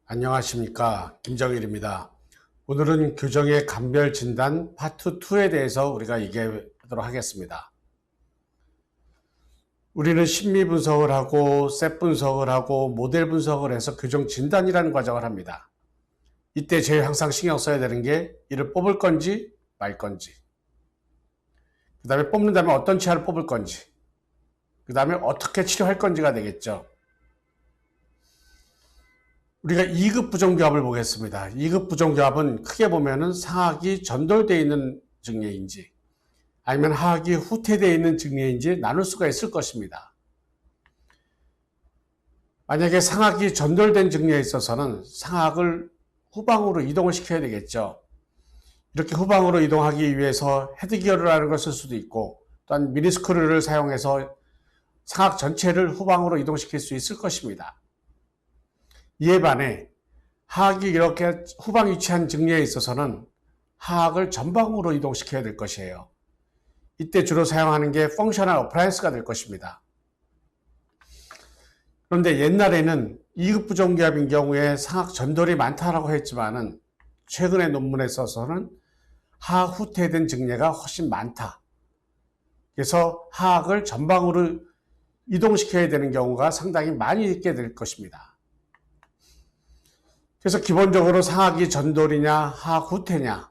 안녕하십니까, 김정일입니다. 오늘은 교정의 감별 진단 파트 2에 대해서 우리가 얘기하도록 하겠습니다. 우리는 심리 분석을 하고 셋 분석을 하고 모델 분석을 해서 교정 진단이라는 과정을 합니다. 이때 제일 항상 신경 써야 되는 게 이를 뽑을 건지 말 건지, 그 다음에 뽑는다면 어떤 치아를 뽑을 건지, 그 다음에 어떻게 치료할 건지가 되겠죠. 우리가 2급 부정교합을 보겠습니다. 2급 부정교합은 크게 보면은 상악이 전돌되어 있는 증례인지 아니면 하악이 후퇴되어 있는 증례인지 나눌 수가 있을 것입니다. 만약에 상악이 전돌된 증례에 있어서는 상악을 후방으로 이동을 시켜야 되겠죠. 이렇게 후방으로 이동하기 위해서 헤드기어를 하는 것을 수도 있고 또한 미니스크류를 사용해서 상악 전체를 후방으로 이동시킬 수 있을 것입니다. 이에 반해 하악이 이렇게 후방 위치한 증례에 있어서는 하악을 전방으로 이동시켜야 될 것이에요. 이때 주로 사용하는 게 펑셔널 어플라이언스가 될 것입니다. 그런데 옛날에는 2급 부정교합인 경우에 상악 전돌이 많다라고 했지만은 최근의 논문에 있어서는 하악 후퇴된 증례가 훨씬 많다. 그래서 하악을 전방으로 이동시켜야 되는 경우가 상당히 많이 있게 될 것입니다. 그래서 기본적으로 상악이 전돌이냐 하악 후퇴냐,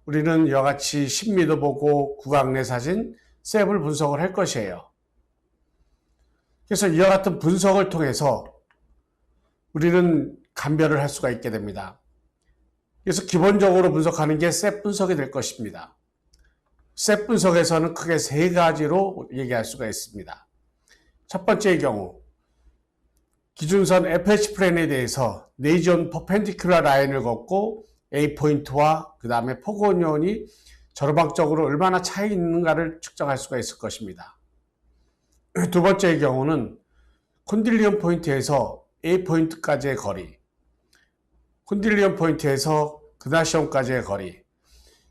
우리는 이와 같이 심리도 보고 구강 내 사진, 셉을 분석을 할 것이에요. 그래서 이와 같은 분석을 통해서 우리는 감별을 할 수가 있게 됩니다. 그래서 기본적으로 분석하는 게 셉 분석이 될 것입니다. 셉 분석에서는 크게 세 가지로 얘기할 수가 있습니다. 첫 번째의 경우, 기준선 FH 플랜에 대해서 네이전 퍼펜디큘러 라인을 걷고 A 포인트와 그 다음에 포고니온이 저로방적으로 얼마나 차이 있는가를 측정할 수가 있을 것입니다. 두 번째의 경우는 콘딜리언 포인트에서 A 포인트까지의 거리, 콘딜리언 포인트에서 그나시온까지의 거리,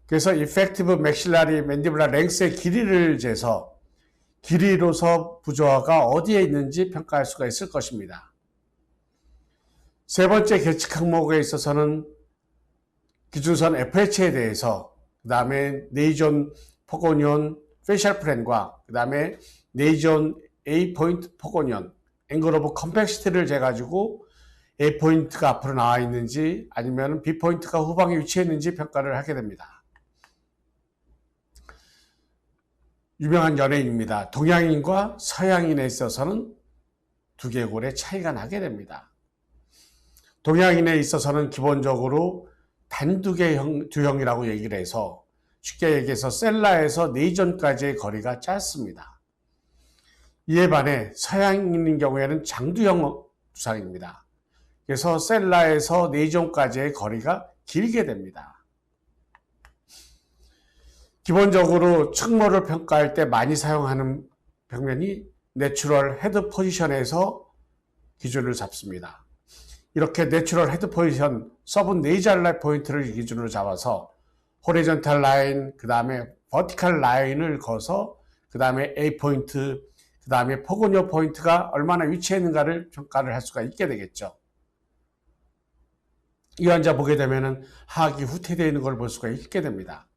그래서 이펙티브 맥실라리 맨디블라 랭스의 길이를 재서 길이로서 부조화가 어디에 있는지 평가할 수가 있을 것입니다. 세 번째 계측 항목에 있어서는 기준선 FH에 대해서 그 다음에 네이전 포고니온 페이셜 플랜과 그 다음에 네이전 A 포인트 포고니온 앵글 오브 컴팩시티를 재가지고 A 포인트가 앞으로 나와 있는지 아니면 B 포인트가 후방에 위치해 있는지 평가를 하게 됩니다. 유명한 연예인입니다. 동양인과 서양인에 있어서는 두개골의 차이가 나게 됩니다. 동양인에 있어서는 기본적으로 단두개 두형이라고 얘기를 해서 쉽게 얘기해서 셀라에서 네이전까지의 거리가 짧습니다. 이에 반해 서양인인 경우에는 장두형 두상입니다. 그래서 셀라에서 네이전까지의 거리가 길게 됩니다. 기본적으로 측모를 평가할 때 많이 사용하는 평면이 내추럴 헤드 포지션에서 기준을 잡습니다. 이렇게 내추럴 헤드 포지션, 서브 네이잘 라인 포인트를 기준으로 잡아서 호리존탈 라인, 그 다음에 버티컬 라인을 거서 그 다음에 A 포인트, 그 다음에 포고니오 포인트가 얼마나 위치해 있는가를 평가를 할 수가 있게 되겠죠. 이 환자 보게 되면은 하악이 후퇴되어 있는 걸 볼 수가 있게 됩니다.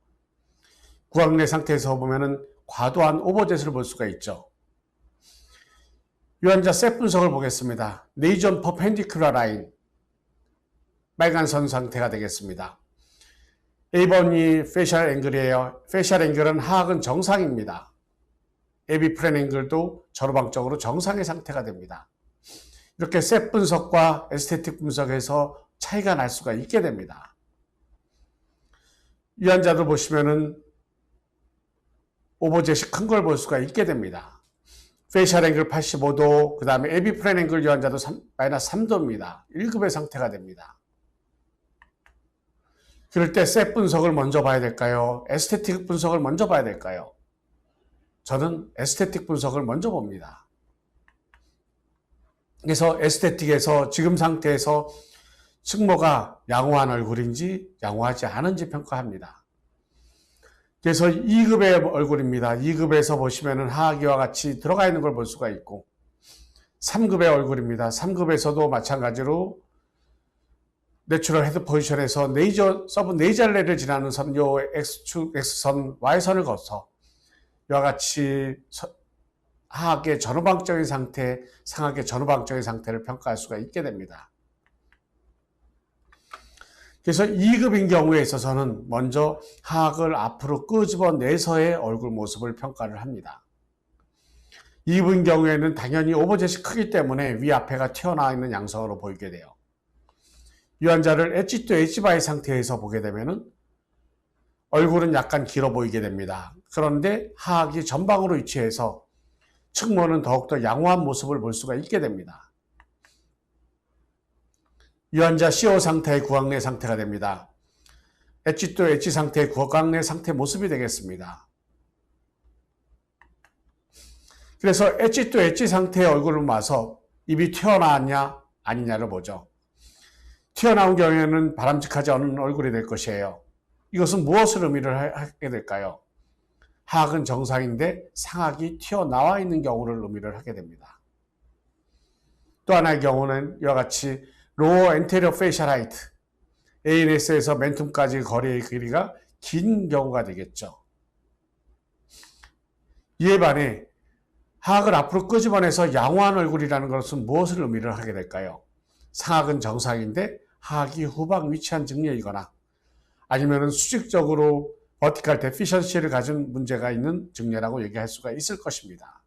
구강내 상태에서 보면은 과도한 오버젯을 볼 수가 있죠. 이 환자 셋 분석을 보겠습니다. 네이전 퍼펜디큘러 라인, 빨간 선 상태가 되겠습니다. A번이 페이셜 앵글이에요. 페이셜 앵글은 하악은 정상입니다. AB 플랜 앵글도 저로방적으로 정상의 상태가 됩니다. 이렇게 셋 분석과 에스테틱 분석에서 차이가 날 수가 있게 됩니다. 이 환자들 보시면은 오버젯이 큰 걸 볼 수가 있게 됩니다. 페이셜 앵글 85도, 그 다음에 AB 플랜 앵글 유환자도 마이너스 3도입니다. 1급의 상태가 됩니다. 그럴 때 셋 분석을 먼저 봐야 될까요? 에스테틱 분석을 먼저 봐야 될까요? 저는 에스테틱 분석을 먼저 봅니다. 그래서 에스테틱에서 지금 상태에서 측모가 양호한 얼굴인지 양호하지 않은지 평가합니다. 그래서 2급의 얼굴입니다. 2급에서 보시면은 하악이와 같이 들어가 있는 걸 볼 수가 있고 3급의 얼굴입니다. 3급에서도 마찬가지로 내추럴 헤드 포지션에서 서브 네이잘레를 지나는 요 X축, X선, Y선을 거쳐 이와 같이 하악의 전후방적인 상태, 상악의 전후방적인 상태를 평가할 수가 있게 됩니다. 그래서 2급인 경우에 있어서는 먼저 하악을 앞으로 끄집어내서의 얼굴 모습을 평가를 합니다. 2급인 경우에는 당연히 오버젯이 크기 때문에 위아래가 튀어나와 있는 양상으로 보이게 돼요. 이 환자를 엣지 투 엣지 바이 상태에서 보게 되면은 얼굴은 약간 길어 보이게 됩니다. 그런데 하악이 전방으로 위치해서 측모는 더욱더 양호한 모습을 볼 수가 있게 됩니다. 이 환자 CO 상태의 구강내 상태가 됩니다. 엣지 투 엣지 상태의 구강내 상태 모습이 되겠습니다. 그래서 엣지 투 엣지 상태의 얼굴을 봐서 입이 튀어나왔냐 아니냐를 보죠. 튀어나온 경우에는 바람직하지 않은 얼굴이 될 것이에요. 이것은 무엇을 의미를 하게 될까요? 하악은 정상인데 상악이 튀어나와 있는 경우를 의미를 하게 됩니다. 또 하나의 경우는 이와 같이 로어 엔테리어 페이셜 하이트, ANS에서 멘툼까지 거리의 길이가 긴 경우가 되겠죠. 이에 반해 하악을 앞으로 끄집어내서 양호한 얼굴이라는 것은 무엇을 의미를 하게 될까요? 상악은 정상인데 하악이 후방 위치한 증례이거나 아니면 수직적으로 버티컬 데피션시를 가진 문제가 있는 증례라고 얘기할 수가 있을 것입니다.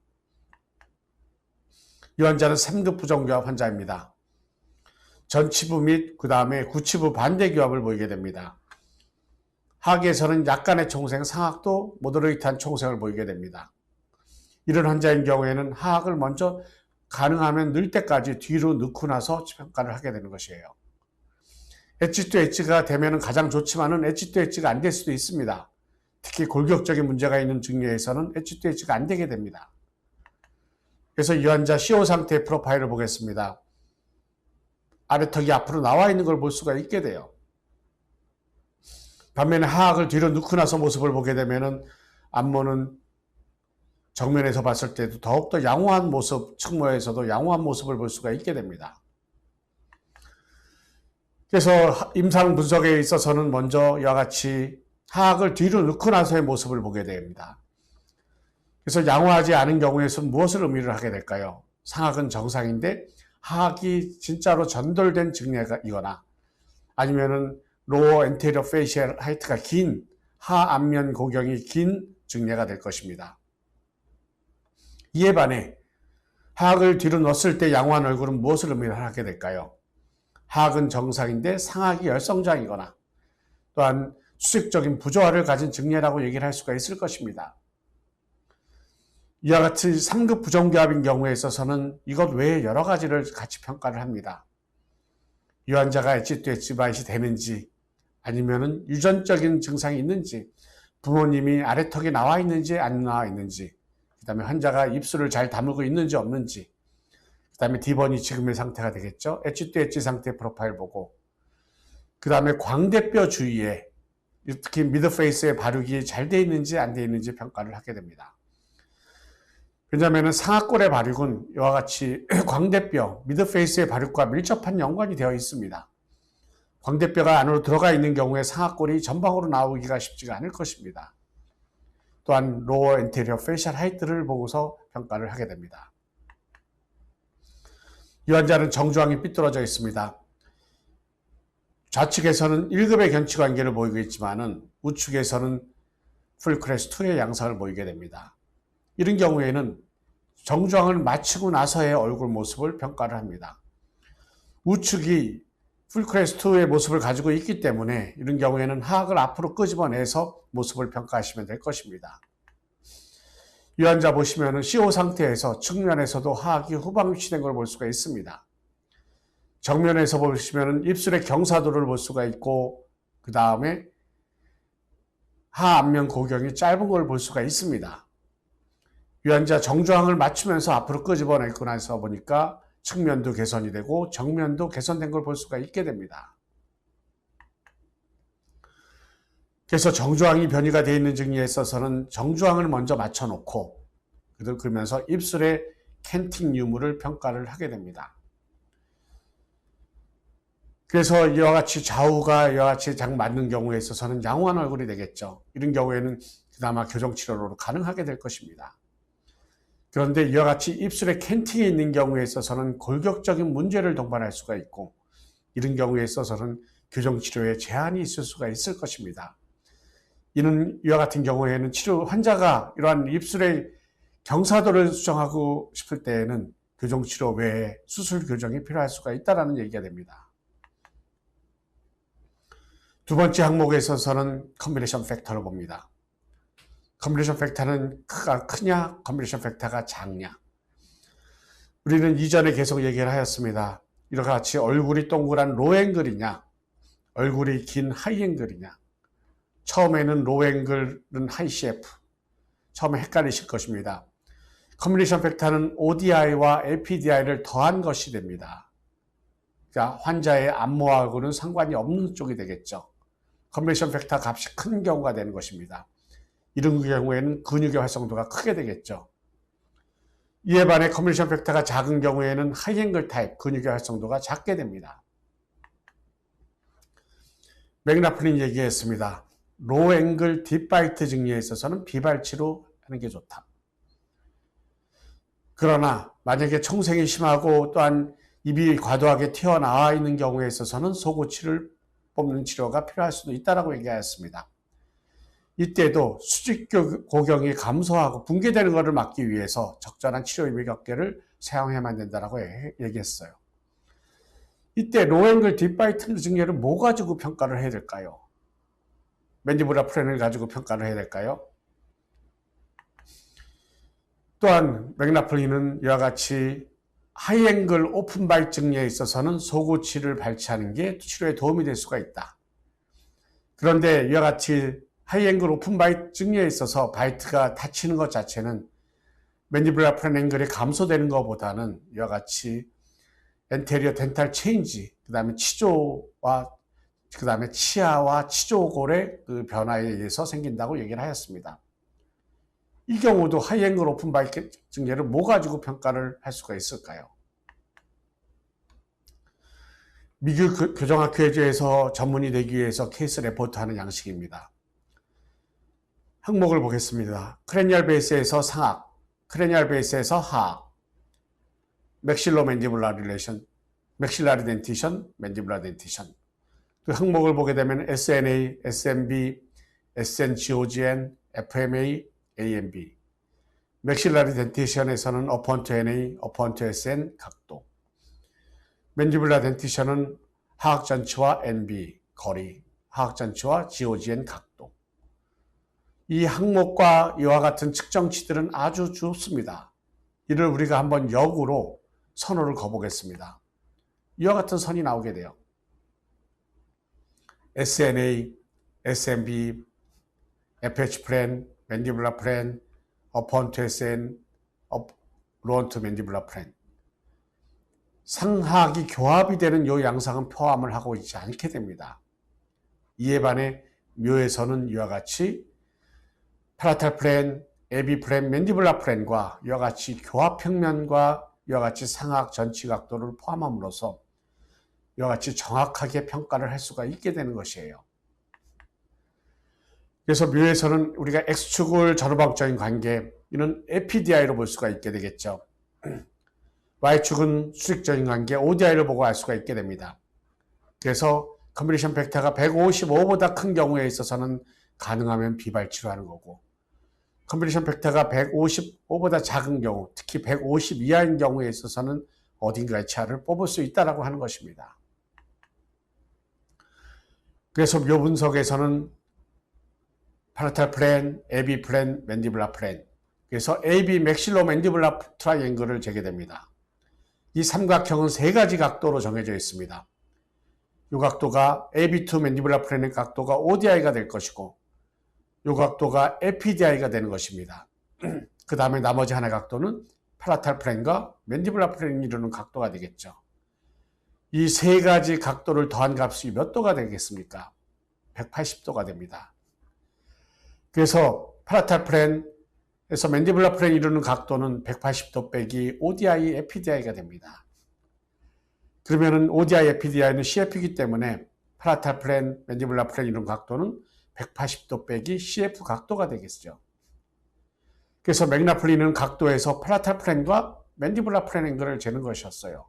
이 환자는 3급 부정교합 환자입니다. 전치부 및 그 다음에 구치부 반대교합을 보이게 됩니다. 하악에서는 약간의 총생, 상악도 모더레이트한 총생을 보이게 됩니다. 이런 환자인 경우에는 하악을 먼저 가능하면 늘 때까지 뒤로 넣고 나서 평가를 하게 되는 것이에요. 엣지 투 엣지가 되면 가장 좋지만은 엣지 투 엣지가 안 될 수도 있습니다. 특히 골격적인 문제가 있는 증례에서는 엣지 투 엣지가 안 되게 됩니다. 그래서 이 환자 CO 상태의 프로파일을 보겠습니다. 아래턱이 앞으로 나와 있는 걸 볼 수가 있게 돼요. 반면에 하악을 뒤로 넣고 나서 모습을 보게 되면은 안모는 정면에서 봤을 때도 더욱더 양호한 모습, 측모에서도 양호한 모습을 볼 수가 있게 됩니다. 그래서 임상 분석에 있어서는 먼저 이와 같이 하악을 뒤로 넣고 나서의 모습을 보게 됩니다. 그래서 양호하지 않은 경우에서는 무엇을 의미를 하게 될까요? 상악은 정상인데 하악이 진짜로 전돌된 증례이거나 아니면은 로어 엔테리어 페이셜 하이트가 긴 하안면 고경이 긴 증례가 될 것입니다. 이에 반해 하악을 뒤로 넣었을 때 양호한 얼굴은 무엇을 의미하게 될까요? 하악은 정상인데 상악이 열성장이거나 또한 수직적인 부조화를 가진 증례라고 얘기를 할 수가 있을 것입니다. 이와 같이 3급 부정교합인 경우에 있어서는 이것 외에 여러 가지를 같이 평가를 합니다. 이 환자가 엣지 투 엣지 바이시 되는지 아니면은 유전적인 증상이 있는지 부모님이 아래턱이 나와 있는지 안 나와 있는지 그 다음에 환자가 입술을 잘 다물고 있는지 없는지 그 다음에 D번이 지금의 상태가 되겠죠. 엣지 투 엣지 상태 프로파일 보고 그 다음에 광대뼈 주위에 특히 미드페이스의 발육이 잘 돼 있는지 안 돼 있는지 평가를 하게 됩니다. 왜냐하면 상악골의 발육은 이와 같이 광대뼈, 미드페이스의 발육과 밀접한 연관이 되어 있습니다. 광대뼈가 안으로 들어가 있는 경우에 상악골이 전방으로 나오기가 쉽지가 않을 것입니다. 또한 로어 엔테리어 페이셜 하이트를 보고서 평가를 하게 됩니다. 이 환자는 정주황이 삐뚤어져 있습니다. 좌측에서는 1급의 견치 관계를 보이고 있지만은 우측에서는 풀크레스2의 양상을 보이게 됩니다. 이런 경우에는 정주황을 마치고 나서의 얼굴 모습을 평가를 합니다. 우측이 풀크레스2의 모습을 가지고 있기 때문에 이런 경우에는 하악을 앞으로 끄집어내서 모습을 평가하시면 될 것입니다. 이 환자 보시면은 CO 상태에서 측면에서도 하악이 후방 위치된 걸 볼 수가 있습니다. 정면에서 보시면은 입술의 경사도를 볼 수가 있고 그 다음에 하안면 고경이 짧은 걸 볼 수가 있습니다. 이 환자 정주황을 맞추면서 앞으로 끄집어내고 나서 보니까 측면도 개선이 되고 정면도 개선된 걸 볼 수가 있게 됩니다. 그래서 정주황이 변이가 되어 있는 증리에 있어서는 정주황을 먼저 맞춰놓고 그러면서 입술의 캔팅 유무를 평가를 하게 됩니다. 그래서 이와 같이 좌우가 이와 같이 잘 맞는 경우에 있어서는 양호한 얼굴이 되겠죠. 이런 경우에는 그나마 교정치료로 가능하게 될 것입니다. 그런데 이와 같이 입술에 캔팅이 있는 경우에 있어서는 골격적인 문제를 동반할 수가 있고, 이런 경우에 있어서는 교정치료에 제한이 있을 수가 있을 것입니다. 이와 같은 경우에는 환자가 이러한 입술의 경사도를 수정하고 싶을 때에는 교정치료 외에 수술 교정이 필요할 수가 있다는 얘기가 됩니다. 두 번째 항목에 있어서는 컨비네이션 팩터를 봅니다. 컨비네이션 팩터는 크가 크냐, 컨비네이션 팩터가 작냐. 우리는 이전에 계속 얘기를 하였습니다. 이와 같이 얼굴이 동그란 로앵글이냐, 얼굴이 긴 하이앵글이냐. 처음에는 로앵글은 하이 CF. 처음에 헷갈리실 것입니다. 컨비네이션 팩터는 ODI와 APDI를 더한 것이 됩니다. 그러니까 환자의 안모하고는 상관이 없는 쪽이 되겠죠. 컨비네이션 팩터 값이 큰 경우가 되는 것입니다. 이런 경우에는 근육의 활성도가 크게 되겠죠. 이에 반해 컨비네이션 팩터가 작은 경우에는 하이앵글 타입 근육의 활성도가 작게 됩니다. 맥라플린 얘기했습니다. 로앵글 딥바이트 증리에 있어서는 비발치로 하는 게 좋다. 그러나 만약에 청생이 심하고 또한 입이 과도하게 튀어나와 있는 경우에 있어서는 속우치를 뽑는 치료가 필요할 수도 있다고 얘기하였습니다. 이때도 수직 고경이 감소하고 붕괴되는 것을 막기 위해서 적절한 치료 입의격계를 사용해야만 된다고 얘기했어요. 이때 로앵글 딥바이트 증례를 뭐 가지고 평가를 해야 될까요? 맨디블라 프렌을 가지고 평가를 해야 될까요? 또한 맥라플린은 이와 같이 하이앵글 오픈바이트 증례에 있어서는 속우치를 발치하는 게 치료에 도움이 될 수가 있다. 그런데 이와 같이 하이앵글 오픈바이트 증례에 있어서 바이트가 닫히는 것 자체는 맨디블라 프렌 앵글이 감소되는 것보다는 이와 같이 엔테리어 덴탈 체인지, 그 다음에 치조와 그 다음에 치아와 치조골의 그 변화에 의해서 생긴다고 얘기를 하였습니다. 이 경우도 하이앵글 오픈바이트 증례를 뭐 가지고 평가를 할 수가 있을까요? 미국 교정학회에서 전문의 되기 위해서 케이스 레포트하는 양식입니다. 항목을 보겠습니다. 크레니얼 베이스에서 상악, 크레니얼 베이스에서 하악, 맥실로 맨디블라 릴레이션, 맥실라리 덴티션, 맨디블라 덴티션. 그 항목을 보게 되면 SNA, SNB, SNGOGN, FMA, AMB. 맥실라리 덴티션에서는 어펀트 NA, 어펀트 SN 각도. 맨디블라 덴티션은 하악 전치와 NB 거리, 하악 전치와 GOGN 각도. 이 항목과 이와 같은 측정치들은 아주 좋습니다. 이를 우리가 한번 역으로 선호를 거보겠습니다. 이와 같은 선이 나오게 돼요. SNA, SNB, FH 프렌, 맨디블라 프렌, 어펀트 SN, 로언트 맨디블라 프렌. 상하악이 교합이 되는 이 양상은 포함을 하고 있지 않게 됩니다. 이에 반해 묘에서는 이와 같이 파라탈 프렌, 에비 프렌, 맨디블라 프렌과 이와 같이 교합 평면과 이와 같이 상하악 전치 각도를 포함함으로써 이와 같이 정확하게 평가를 할 수가 있게 되는 것이에요. 그래서 묘에서는 우리가 X축을 전후방적인 관계, 이는 APDI로 볼 수가 있게 되겠죠. Y축은 수직적인 관계, ODI를 보고 알 수가 있게 됩니다. 그래서 컨비네이션 팩터가 155보다 큰 경우에 있어서는 가능하면 비발치로 하는 거고, 컨비네이션 팩터가 155보다 작은 경우, 특히 150 이하인 경우에 있어서는 어딘가의 치아를 뽑을 수 있다고 하는 것입니다. 그래서 묘 분석에서는 파라탈 프렌, AB 프렌, 맨디블라 프렌, 그래서 AB 맥실로 맨디블라 트라이앵글을 재게 됩니다. 이 삼각형은 세 가지 각도로 정해져 있습니다. 이 각도가 AB2 맨디블라 프렌의 각도가 ODI가 될 것이고, 이 각도가 APDI가 되는 것입니다. 그 다음에 나머지 하나의 각도는 파라탈 프렌과 맨디블라 프렌이 이루는 각도가 되겠죠. 이 세 가지 각도를 더한 값이 몇 도가 되겠습니까? 180도가 됩니다. 그래서 파라탈 프렌에서 맨디블라 프렌이 이루는 각도는 180도 빼기 ODI, APDI가 됩니다. 그러면은 ODI, FDI는 CF이기 때문에 팔라탈 플랜, 맨디블라 플랜 이런 각도는 180도 빼기 CF 각도가 되겠죠. 그래서 맥라플린은 각도에서 팔라탈 플랜과 맨디블라 플랜 앵글을 재는 것이었어요.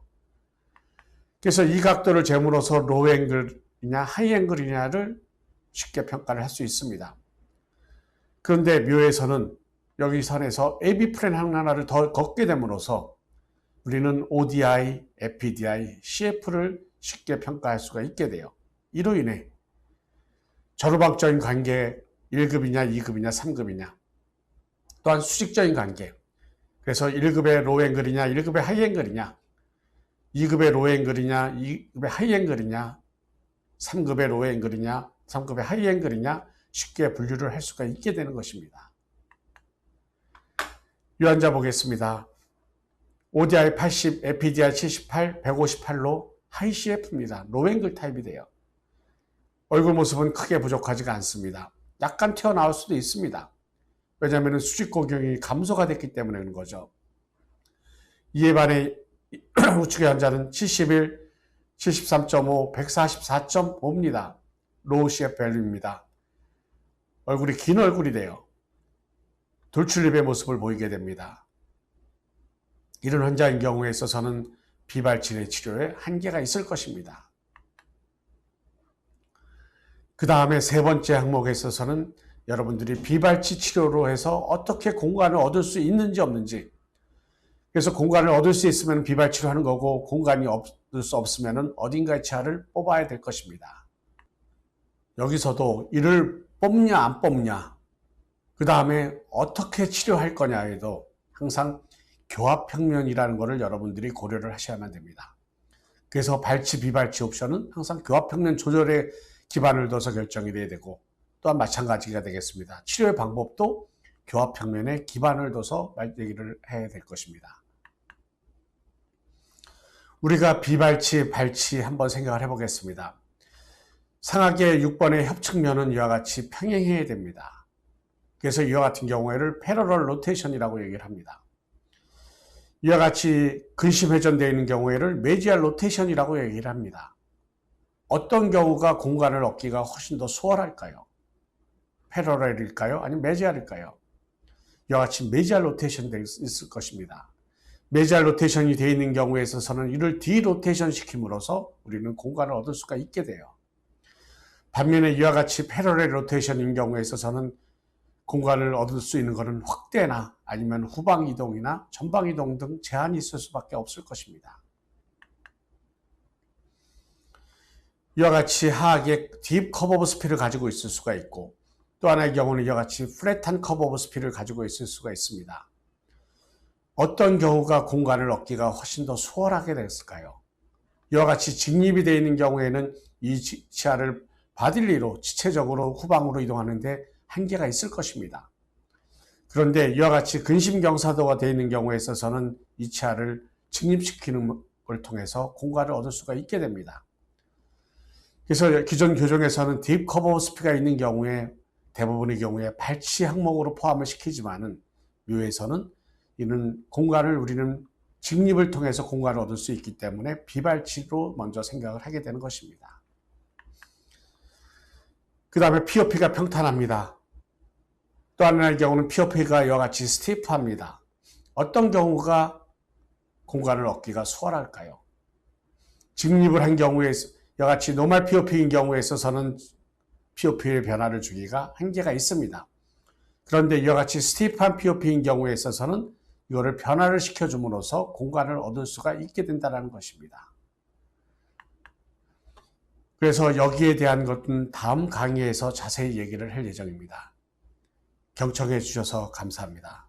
그래서 이 각도를 재므로서 로우 앵글이냐 하이 앵글이냐를 쉽게 평가를 할 수 있습니다. 그런데 묘에서는 여기 선에서 AB 플랜 하나를 더 걷게 됨으로써 우리는 ODI, FDI, CF를 쉽게 평가할 수가 있게 돼요. 이로 인해 저루박적인 관계 1급이냐 2급이냐 3급이냐 또한 수직적인 관계, 그래서 1급의 로우 앵글이냐 1급의 하이 앵글이냐 2급의 로우 앵글이냐 2급의 하이 앵글이냐 3급의 로우 앵글이냐 3급의 하이 앵글이냐 쉽게 분류를 할 수가 있게 되는 것입니다. 유한자 보겠습니다. ODI 80, FDI 78, 158로 하이 CF입니다. 로우 앵글 타입이 돼요. 얼굴 모습은 크게 부족하지가 않습니다. 약간 튀어나올 수도 있습니다. 왜냐하면 수직 고경이 감소가 됐기 때문에 그런 거죠. 이에 반해 우측의 환자는 71, 73.5, 144.5입니다. 로우 CF 밸류입니다. 얼굴이 긴 얼굴이 돼요. 돌출입의 모습을 보이게 됩니다. 이런 환자인 경우에 있어서는 비발치의 치료에 한계가 있을 것입니다. 그 다음에 세 번째 항목에 있어서는 여러분들이 비발치 치료로 해서 어떻게 공간을 얻을 수 있는지 없는지, 그래서 공간을 얻을 수 있으면 비발치로 하는 거고 공간이 얻을 수 없으면 어딘가의 치아를 뽑아야 될 것입니다. 여기서도 이를 뽑냐 안 뽑냐, 그 다음에 어떻게 치료할 거냐에도 항상 교합평면이라는 것을 여러분들이 고려를 하셔야만 됩니다. 그래서 발치 비발치 옵션은 항상 교합평면 조절에 기반을 둬서 결정이 돼야 되고, 또한 마찬가지가 되겠습니다. 치료의 방법도 교합평면에 기반을 둬서 얘기를 해야 될 것입니다. 우리가 비발치, 발치 한번 생각을 해보겠습니다. 상하계 6번의 협측면은 이와 같이 평행해야 됩니다. 그래서 이와 같은 경우에를 패러럴 로테이션이라고 얘기를 합니다. 이와 같이 근심 회전되어 있는 경우에를 메지알 로테이션이라고 얘기를 합니다. 어떤 경우가 공간을 얻기가 훨씬 더 수월할까요? 패러럴일까요? 아니면 메지알일까요? 이와 같이 메지알 로테이션이 있을 것입니다. 메지알 로테이션이 되어 있는 경우에 있어서는 이를 디로테이션 시킴으로써 우리는 공간을 얻을 수가 있게 돼요. 반면에 이와 같이 패러럴 로테이션인 경우에 있어서는 공간을 얻을 수 있는 것은 확대나 아니면 후방 이동이나 전방 이동 등 제한이 있을 수밖에 없을 것입니다. 이와 같이 하악의 딥 커브 오브 스피를 가지고 있을 수가 있고, 또 하나의 경우는 이와 같이 플랫한 커브 오브 스피를 가지고 있을 수가 있습니다. 어떤 경우가 공간을 얻기가 훨씬 더 수월하게 됐을까요? 이와 같이 직립이 되어 있는 경우에는 이 치아를 바딜리로 지체적으로 후방으로 이동하는데 한계가 있을 것입니다. 그런데 이와 같이 근심경사도가 되어 있는 경우에 있어서는 이 치아를 직립시키는 걸 통해서 공간을 얻을 수가 있게 됩니다. 그래서 기존 교정에서는 딥 커브 오브 스피가 있는 경우에 대부분의 경우에 발치 항목으로 포함을 시키지만은 묘에서는 이는 공간을 우리는 직립을 통해서 공간을 얻을 수 있기 때문에 비발치로 먼저 생각을 하게 되는 것입니다. 그 다음에 POP가 평탄합니다. 또 하나의 경우는 POP가 이와 같이 스티프합니다. 어떤 경우가 공간을 얻기가 수월할까요? 직립을 한 경우에 이와 같이 노멀 POP인 경우에 있어서는 POP의 변화를 주기가 한계가 있습니다. 그런데 이와 같이 스티프한 POP인 경우에 있어서는 이거를 변화를 시켜줌으로써 공간을 얻을 수가 있게 된다는 것입니다. 그래서 여기에 대한 것은 다음 강의에서 자세히 얘기를 할 예정입니다. 경청해 주셔서 감사합니다.